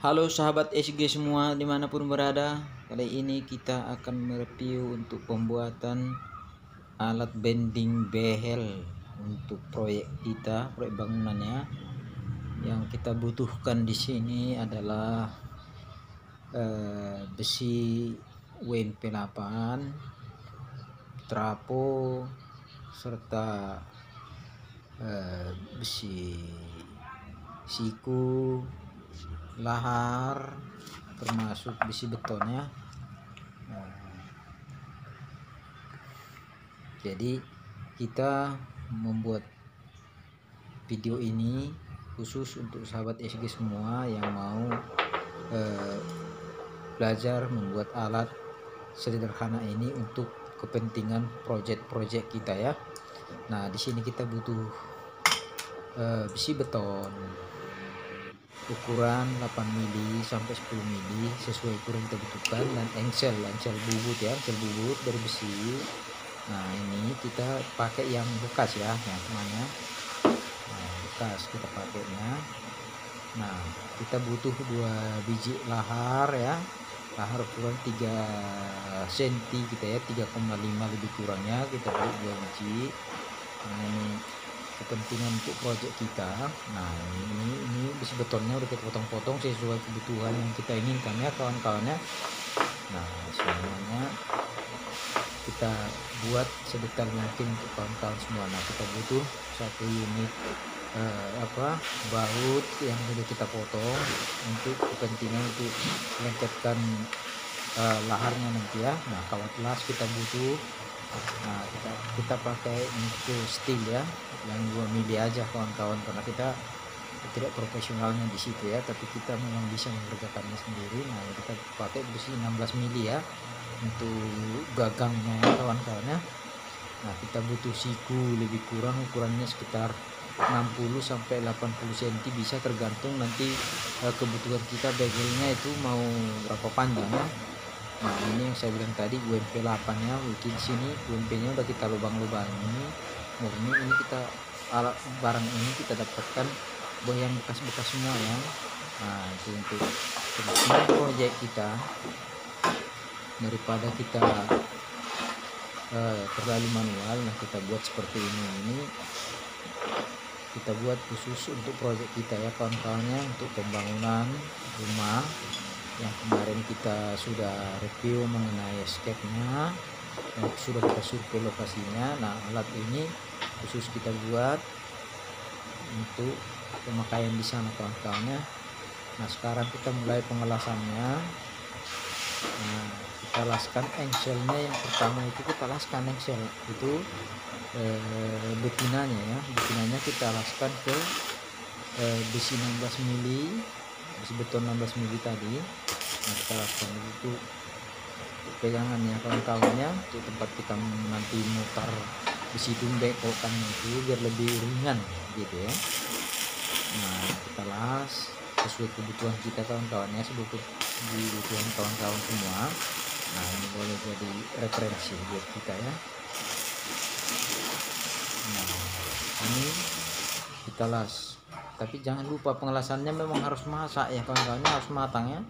Halo sahabat SG semua dimanapun berada. Kali ini kita akan mereview untuk pembuatan alat bending behel untuk proyek kita, proyek bangunannya. Yang kita butuhkan di sini adalah besi WMP 8, trapo, serta besi siku, lahar, termasuk besi betonnya. Jadi kita membuat video ini khusus untuk sahabat SG semua yang mau belajar membuat alat sederhana ini untuk kepentingan project kita ya. Nah, di sini kita butuh besi beton ukuran 8 mili sampai 10 mili sesuai ukuran kita butuhkan, dan engsel bubut ya, engsel bubut dari besi. Nah, ini kita pakai yang bekas ya, yang semuanya bekas kita pakainya. Nah, kita butuh 2 biji lahar ya, lahar ukuran 3 cm kita ya, 3,5 lebih kurangnya kita beli 2 biji. Nah, ini kepentingan untuk project kita. Nah, ini besi betonnya udah kita potong-potong sesuai kebutuhan yang kita inginkan ya kawan-kawannya. Nah, semuanya kita buat sedetail mungkin untuk kawan-kawan semua. Nah, kita butuh 1 unit baut yang sudah kita potong untuk kepentingan untuk melengkapkan laharnya nanti ya. Nah, kawat las kita butuh. Nah, kita pakai untuk steel ya, yang 2 mili aja kawan-kawan, karena kita tidak profesionalnya di situ ya, tapi kita memang bisa mengerjakannya sendiri. Nah, kita pakai besi 16 mili ya untuk gagangnya ya kawan-kawannya. Nah, kita butuh siku lebih kurang ukurannya sekitar 60 sampai 80 cm, bisa tergantung nanti kebutuhan kita begelnya itu mau berapa panjangnya. Nah, ini yang saya bilang tadi UMP 8 ya, mungkin sini UMP nya udah kita lubang-lubangi murni. Ini kita alat barang ini kita dapatkan yang bekas-bekas semua ya. Nah, itu untuk kebutuhan proyek kita, daripada kita terlalu manual. Nah, kita buat seperti ini kita buat khusus untuk proyek kita ya kawan-kawannya, untuk pembangunan rumah yang kemarin kita sudah review mengenai escape-nya dan sudah kita survei lokasinya. Nah, alat ini khusus kita buat untuk pemakaian di sana kawan-kawannya. Nah, sekarang kita mulai pengelasannya. Nah, kita laskan engselnya. Yang pertama itu kita laskan engsel itu betinanya ya, betinanya kita laskan ke besi 16 mili, besi beton 16 mili tadi. Nah, kita laskan itu pegangannya kawan-kawannya, untuk tempat kita nanti mutar besi tumbek kokan itu biar lebih ringan gitu ya. Nah, kita las sesuai kebutuhan kita kawan-kawannya, sesuai kebutuhan kawan-kawan semua. Nah, ini boleh jadi referensi buat kita ya. Nah, ini kita las, tapi jangan lupa pengelasannya memang harus masak ya kawan-kawannya, harus matang ya,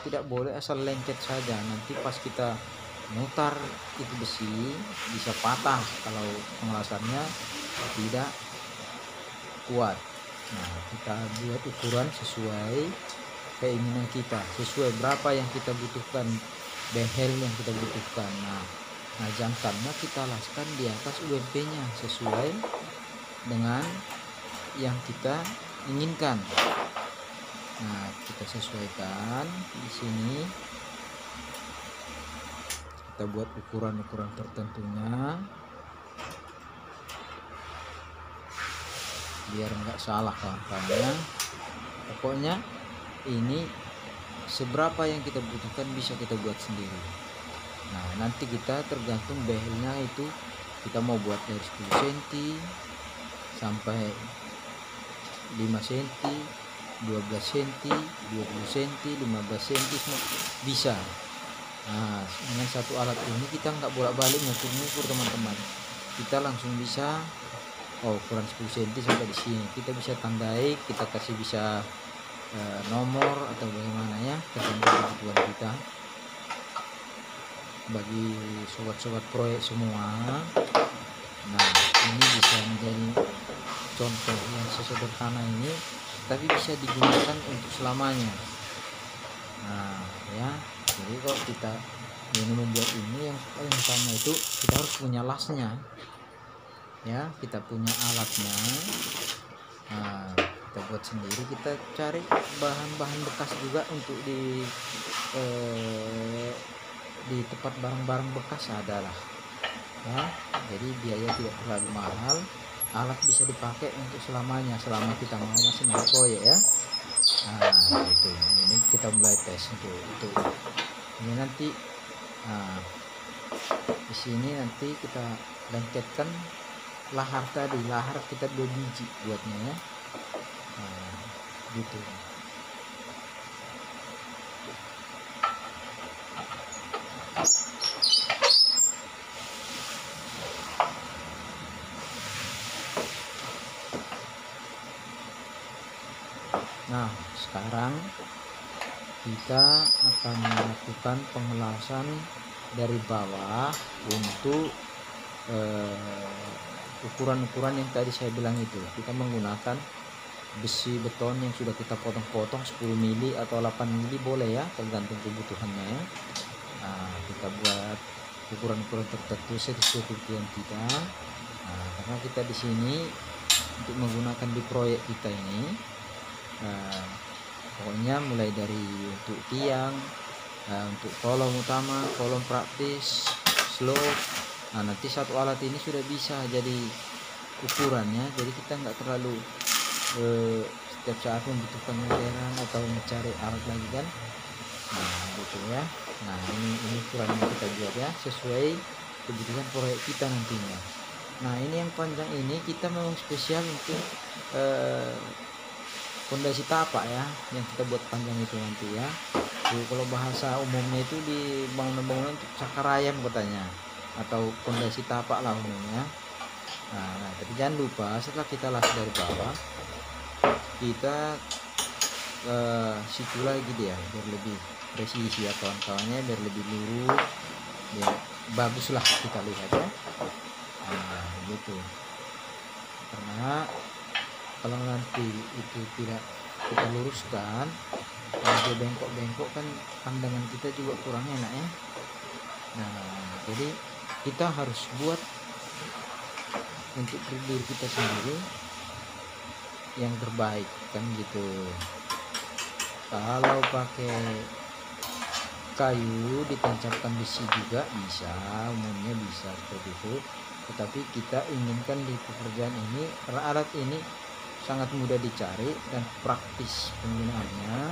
tidak boleh asal lengket saja. Nanti pas kita mutar itu besi bisa patah kalau pengelasannya tidak kuat. Nah, kita buat ukuran sesuai keinginan kita, sesuai berapa yang kita butuhkan, behel yang kita butuhkan. Nah, jangkarnya kita laskan di atas UMP nya sesuai dengan yang kita inginkan. Nah, kita sesuaikan di sini, kita buat ukuran-ukuran tertentunya biar nggak salah kawan-kawannya. Pokoknya ini seberapa yang kita butuhkan bisa kita buat sendiri. Nah, nanti kita tergantung behelnya itu kita mau buat dari 10 cm sampai 5 cm, 12 cm, 20 cm, 15 cm semua bisa. Nah, dengan satu alat ini kita nggak bolak-balik ngukur teman-teman, kita langsung bisa ukuran 10 cm sampai di sini kita bisa tandai, kita kasih bisa nomor atau bagaimana ya, tergantung kebutuhan kita. Bagi sobat-sobat proyek semua, nah ini bisa menjadi contoh yang sesederhana ini, tapi bisa digunakan untuk selamanya. Nah ya, jadi kalau kita ini membuat ini, yang paling utama itu kita harus punya lasnya ya, kita punya alatnya. Nah, kita buat sendiri, kita cari bahan-bahan bekas juga untuk di tempat barang-barang bekas adalah ya, jadi biaya tidak terlalu mahal, alat bisa dipakai untuk selamanya selama kita mau masih mau proyek ya. Nah itu, ini kita mulai tes untuk ini nanti. Nah di sini nanti kita lengketkan lahar tadi, lahar kita 2 biji buatnya ya. Nah gitu. Nah sekarang kita akan melakukan pengelasan dari bawah untuk ukuran-ukuran yang tadi saya bilang itu. Kita menggunakan besi beton yang sudah kita potong-potong 10 mili atau 8 mili boleh ya, tergantung kebutuhannya ya. Nah kita buat ukuran-ukuran tertentu sesuai kebutuhan kita. Nah karena kita di sini untuk menggunakan di proyek kita ini, pokoknya mulai dari untuk tiang, untuk kolom utama, kolom praktis, slope. Nah nanti satu alat ini sudah bisa jadi ukurannya, jadi kita nggak terlalu setiap saat membutuhkan modern atau mencari alat lagi kan. Nah gitu ya. Nah ini ukurannya kita buat ya, sesuai kebutuhan proyek kita nantinya. Nah ini yang panjang ini kita memang spesial untuk fondasi tapak ya, yang kita buat panjang itu nanti ya. Kalau bahasa umumnya itu di bangunan-bangunan untuk cakar ayam katanya, atau fondasi tapak lah umumnya. Nah tapi jangan lupa setelah kita las dari bawah, kita situ lagi dia biar lebih presisi ya kawan-kawannya, biar lebih lurus, ya baguslah kita lihat ya. Nah gitu, karena kalau nanti itu tidak kita luruskan, kalau dia bengkok-bengkok kan pandangan kita juga kurang enak ya. Nah jadi kita harus buat untuk diri kita sendiri yang terbaik kan gitu. Kalau pakai kayu ditancapkan besi juga bisa, umumnya bisa seperti itu, tetapi kita inginkan di pekerjaan ini karena alat ini sangat mudah dicari dan praktis penggunaannya.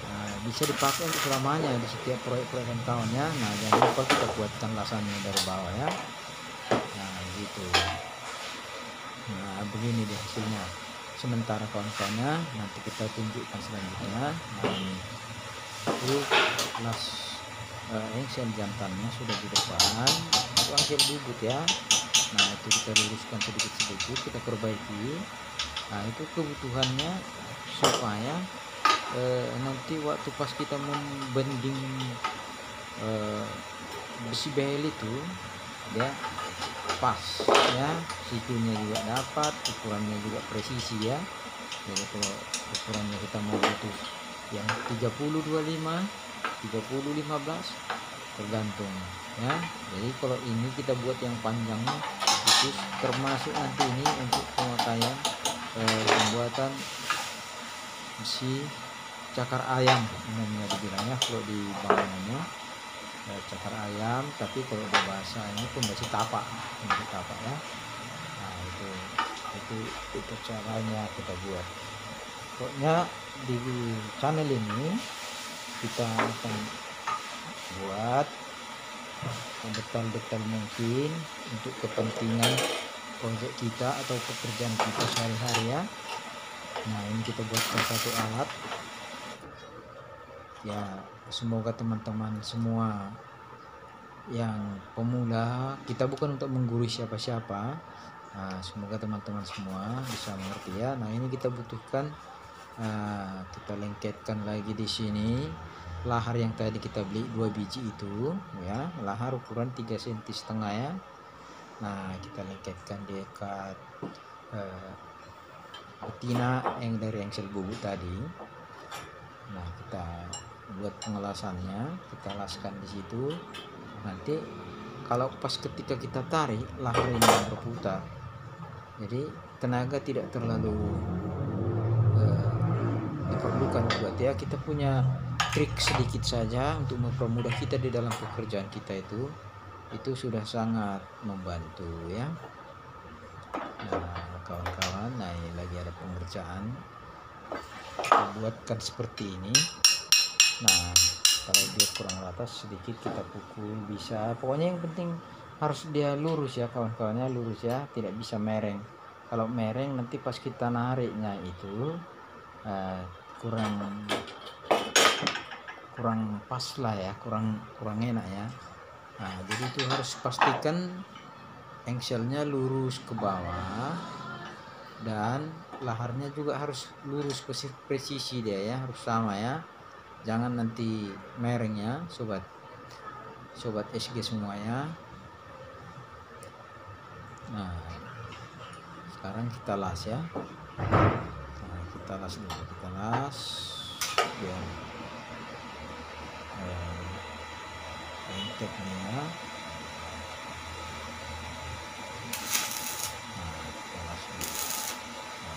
Nah, bisa dipakai untuk selamanya di setiap proyek-proyek kawannya. Nah jangan lupa kita buatkan lasannya dari bawah ya. Nah gitu. Nah begini deh hasilnya sementara kawan-kawannya, nanti kita tunjukkan selanjutnya. Nah ini itu las engsen jantannya sudah di depan, itu hasil bubut ya. Nah itu kita luruskan sedikit-sedikit, kita perbaiki. Nah itu kebutuhannya supaya nanti waktu pas kita membending besi bel itu dia pas ya, situnya juga dapat, ukurannya juga presisi ya. Jadi kalau ukurannya kita mau butuh yang 30 25 30 15 tergantung ya. Jadi kalau ini kita buat yang panjangnya itu termasuk nanti ini untuk pemakaian pembuatan besi cakar ayam umumnya dibilangnya kalau di bangunannya cakar ayam, tapi kalau di bahasanya pun besi tapak ya. Nah itu caranya kita buat. Pokoknya di channel ini kita akan buat detail-detail mungkin untuk kepentingan proyek kita atau pekerjaan kita sehari-hari ya. Nah ini kita buatkan satu alat ya, semoga teman-teman semua yang pemula, kita bukan untuk menggurui siapa-siapa. Nah semoga teman-teman semua bisa mengerti ya. Nah ini kita butuhkan Kita lengketkan lagi di sini lahar yang tadi kita beli 2 biji itu ya, lahar ukuran 3,5 cm ya. Nah, kita lengketkan di ikat betina yang dari engsel bubuk tadi. Nah, kita buat pengelasannya, kita laskan di situ. Nanti kalau pas ketika kita tarik, lahar ini berputar, jadi tenaga tidak terlalu diperlukan buat ya. Kita punya trik sedikit saja untuk mempermudah kita di dalam pekerjaan kita, itu sudah sangat membantu ya. Nah, kawan-kawan, nah ini lagi ada pengerjaan, kita buatkan seperti ini. Nah, kalau dia kurang rata sedikit kita pukul bisa, pokoknya yang penting harus dia lurus ya kawan-kawannya, lurus ya, tidak bisa mereng. Kalau mereng nanti pas kita nariknya itu kurang pas lah ya, kurang enak ya. Nah, jadi itu harus pastikan engselnya lurus ke bawah dan laharnya juga harus lurus presisi dia ya, harus sama ya, jangan nanti mereng ya sobat SG semua ya. Nah, sekarang kita las ya. Nah, kita las dulu, kita las biar lengketnya ya. Nah, kita las dulu. Nah,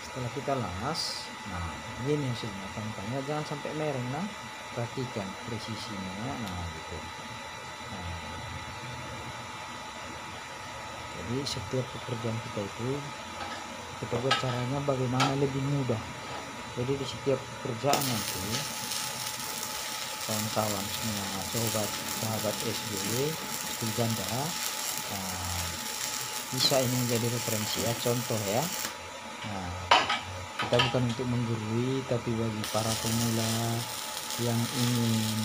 setelah kita las, nah ini hasilnya kawan-kawan, jangan sampai mereng. Nah, perhatikan presisinya. Nah, gitu. Nah, jadi setiap pekerjaan kita itu kita buat caranya bagaimana lebih mudah. Jadi di setiap pekerjaan nanti kawan-kawan semua, sahabat SG Ganda, bisa ini menjadi referensi ya, contoh ya. Nah, kita bukan untuk menggurui, tapi bagi para pemula yang ingin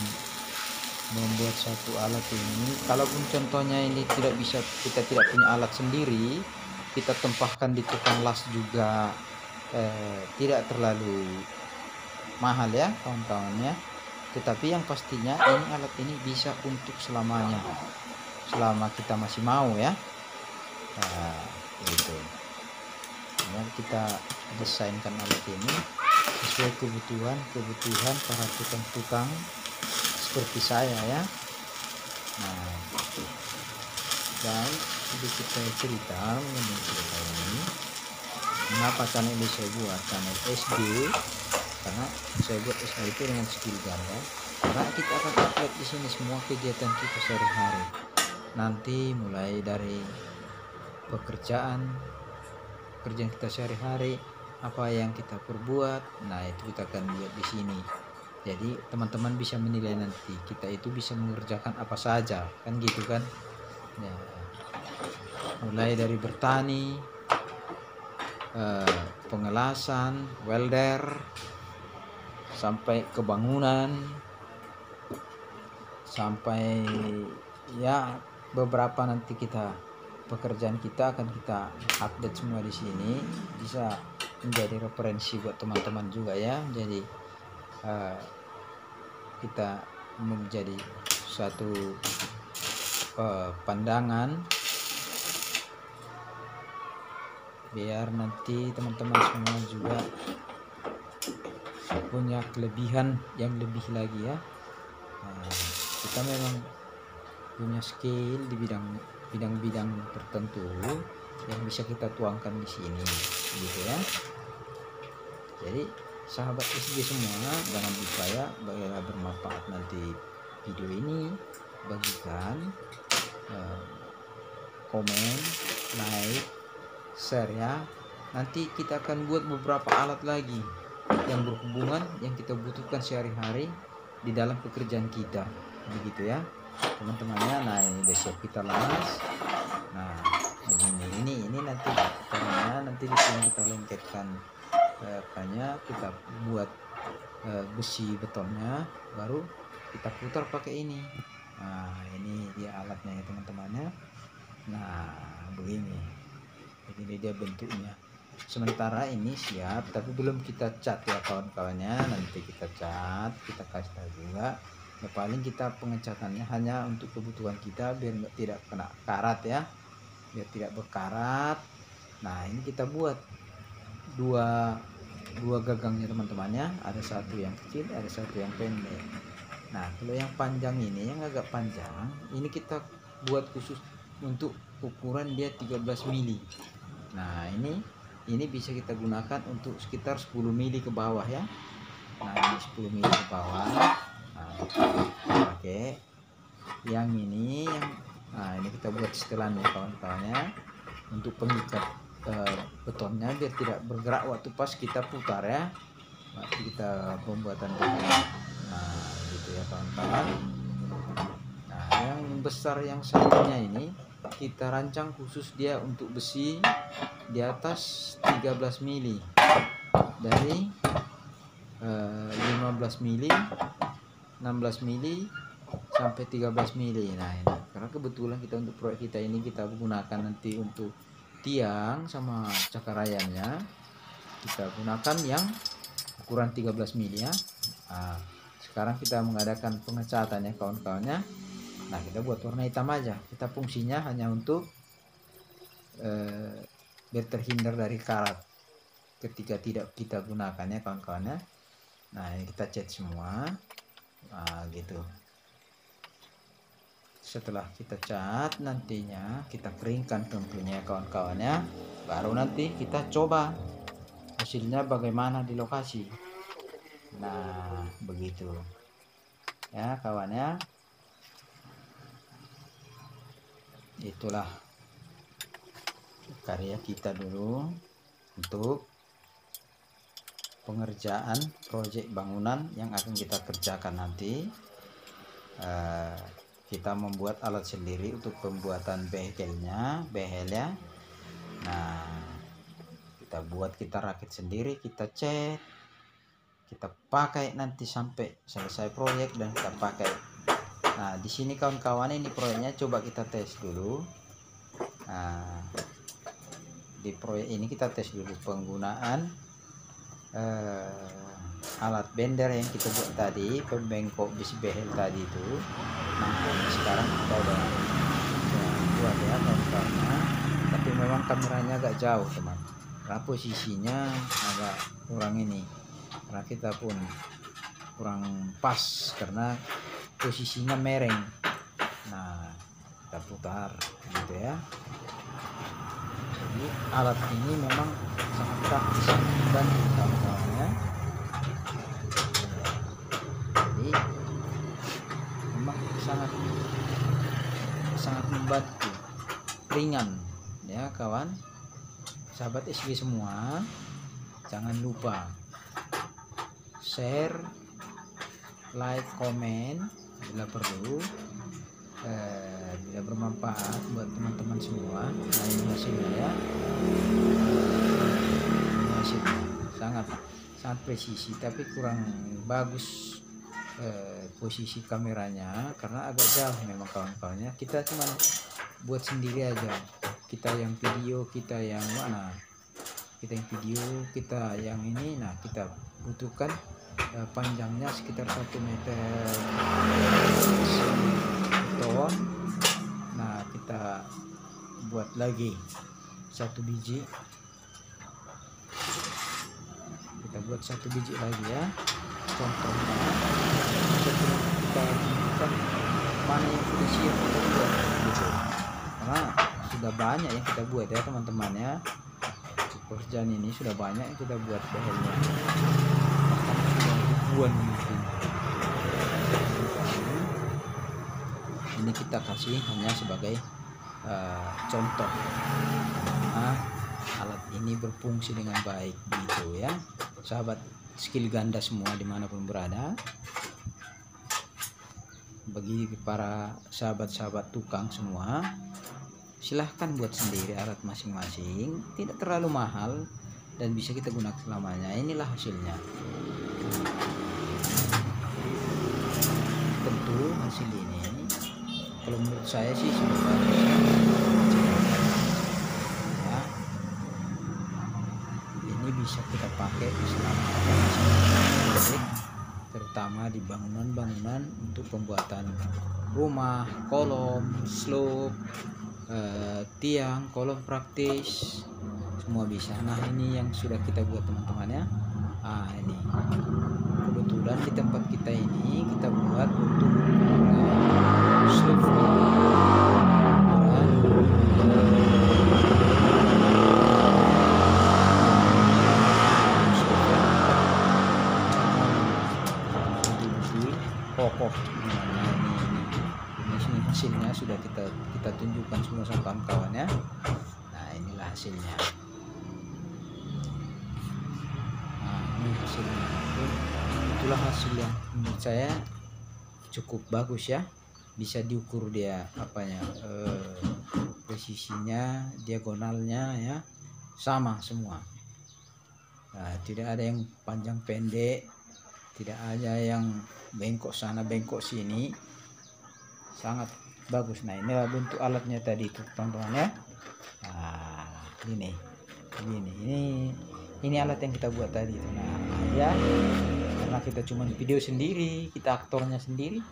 membuat satu alat ini, kalaupun contohnya ini tidak bisa, kita tidak punya alat sendiri, kita tempahkan di tukang las juga tidak terlalu mahal ya kawan-kawannya. Tetapi yang pastinya ini alat ini bisa untuk selamanya, selama kita masih mau ya. Nah, gitu. Nah, kita desainkan alat ini sesuai kebutuhan para tukang-tukang seperti saya ya. Nah, dan sedikit saya cerita mengenai cerita ini. Mengapa channel ini saya buat channel SG? Karena saya buat SG itu dengan skill ganda. Karena kita akan upload di sini semua kegiatan kita sehari-hari. Nanti mulai dari pekerjaan kita sehari-hari, apa yang kita perbuat, nah itu kita akan buat di sini. Jadi teman-teman bisa menilai nanti kita itu bisa mengerjakan apa saja, kan gitu kan ya. Mulai dari bertani, pengelasan, welder, sampai kebangunan, sampai ya beberapa nanti pekerjaan kita akan kita update semua di sini, bisa menjadi referensi buat teman-teman juga ya. Jadi kita menjadi suatu pandangan biar nanti teman-teman semua juga punya kelebihan yang lebih lagi ya. Kita memang punya skill di bidang-bidang tertentu yang bisa kita tuangkan di sini gitu ya. Jadi sahabat SG semua, jangan lupa ya, bagaimana bermanfaat nanti video ini, bagikan, komen, like, share ya. Nanti kita akan buat beberapa alat lagi yang berhubungan yang kita butuhkan sehari-hari di dalam pekerjaan kita, begitu ya teman-temannya. Nah, ini udah siap kita las. Nah, ini nanti caranya, nanti di sini kita lengketkan kita buat besi betonnya, baru kita putar pakai ini. Nah, ini dia alatnya ya teman-temannya. Nah, begini dia bentuknya. sementara ini siap, tapi belum kita cat ya kawan-kawannya. Nanti kita cat, kita kasih tahu juga ya, paling kita pengecatannya hanya untuk kebutuhan kita biar tidak kena karat ya, biar tidak berkarat. Nah ini kita buat dua gagangnya teman-temannya, ada satu yang kecil, ada satu yang pendek. Nah kalau yang panjang ini, yang agak panjang ini kita buat khusus untuk ukuran dia 13 mili. Nah ini bisa kita gunakan untuk sekitar 10 mili ke bawah ya. Nah ini 10 mili ke bawah. Nah, pakai yang ini, nah ini kita buat setelannya kawan-kawannya untuk pengikat betonnya biar tidak bergerak waktu pas kita putar ya, waktu kita pembuatan beton. Nah gitu ya kawan-kawan. Nah yang besar yang satunya ini kita rancang khusus dia untuk besi di atas 13 mili, dari 15 mili, 16 mili sampai 13 mili. Nah ini karena kebetulan kita untuk proyek kita ini kita gunakan nanti untuk tiang sama cakarayannya, kita gunakan yang ukuran 13 mili ya. Nah, sekarang kita mengadakan pengecatan ya kawan-kawannya. Nah kita buat warna hitam aja, kita fungsinya hanya untuk biar terhindar dari karat ketika tidak kita gunakan ya kawan-kawannya. Nah ini kita cat semua. Nah gitu. Setelah kita cat, nantinya kita keringkan tentunya kawan-kawannya, baru nanti kita coba hasilnya bagaimana di lokasi. Nah begitu ya kawannya. Itulah karya kita dulu untuk pengerjaan proyek bangunan yang akan kita kerjakan nanti. Kita membuat alat sendiri untuk pembuatan behelnya. Nah kita rakit sendiri, kita cat, kita pakai nanti sampai selesai proyek dan kita pakai. Nah di sini kawan-kawan, ini proyeknya coba kita tes dulu. Nah di proyek ini kita tes dulu penggunaan alat bender yang kita buat tadi, pembengkok besi behel tadi itu. Nah sekarang kita udah buat ya kawan-kawan, tapi memang kameranya agak jauh teman, karena posisinya agak kurang ini, karena kita pun kurang pas karena posisinya mereng. Nah kita putar gitu ya. Jadi alat ini memang sangat praktis dan kawan-kawannya. Jadi memang sangat membantu, ringan ya kawan. Sahabat SB semua, jangan lupa share, like, komen bila perlu, bila bermanfaat buat teman-teman semua. Nah ini hasilnya ya, ini hasilnya sangat presisi, tapi kurang bagus posisi kameranya karena agak jauh memang kawan-kawannya. Kita cuma buat sendiri aja, kita yang video, kita yang mana, kita yang video, kita yang ini. Nah kita butuhkan panjangnya sekitar 1 meter ton. Nah kita buat lagi 1 biji, kita buat 1 biji lagi ya contohnya. Kita bukan mana yang sudah siap kita buat gitu, karena sudah banyak yang kita buat ya teman-teman ya. Pekerjaan ini sudah banyak yang kita buat bahannya, ribuan mungkin. Ini kita kasih hanya sebagai contoh. Nah, alat ini berfungsi dengan baik gitu ya sahabat skill ganda semua dimanapun berada. Bagi para sahabat-sahabat tukang semua, silahkan buat sendiri alat masing-masing, tidak terlalu mahal dan bisa kita gunakan selamanya. Inilah hasilnya. Tentu hasil ini kalau menurut saya sih sudah bagus ya. bisa kita pakai selama proyek, terutama di bangunan-bangunan untuk pembuatan rumah, kolom, slope, tiang, kolom praktis, semua bisa. Nah ini yang sudah kita buat teman-teman ya. Ini kebetulan di tempat kita ini kita buat untuk slope kokoh. Ini hasilnya sudah kita tunjukkan semua sama kawan-kawan ya. Nah inilah hasilnya. Nah ini hasilnya. Itulah hasil yang menurut saya cukup bagus ya. Bisa diukur dia apanya, presisinya, diagonalnya ya, sama semua. Nah, tidak ada yang panjang pendek, tidak ada yang bengkok sana bengkok sini, sangat bagus. Nah inilah bentuk alatnya tadi itu teman-teman ya. Nah ini alat yang kita buat tadi itu. Nah ya karena kita cuma video sendiri, kita aktornya sendiri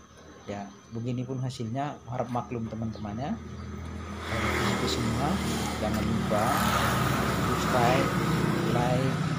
ya, begini pun hasilnya. Harap maklum teman-teman ya. Itu semua jangan lupa subscribe, like,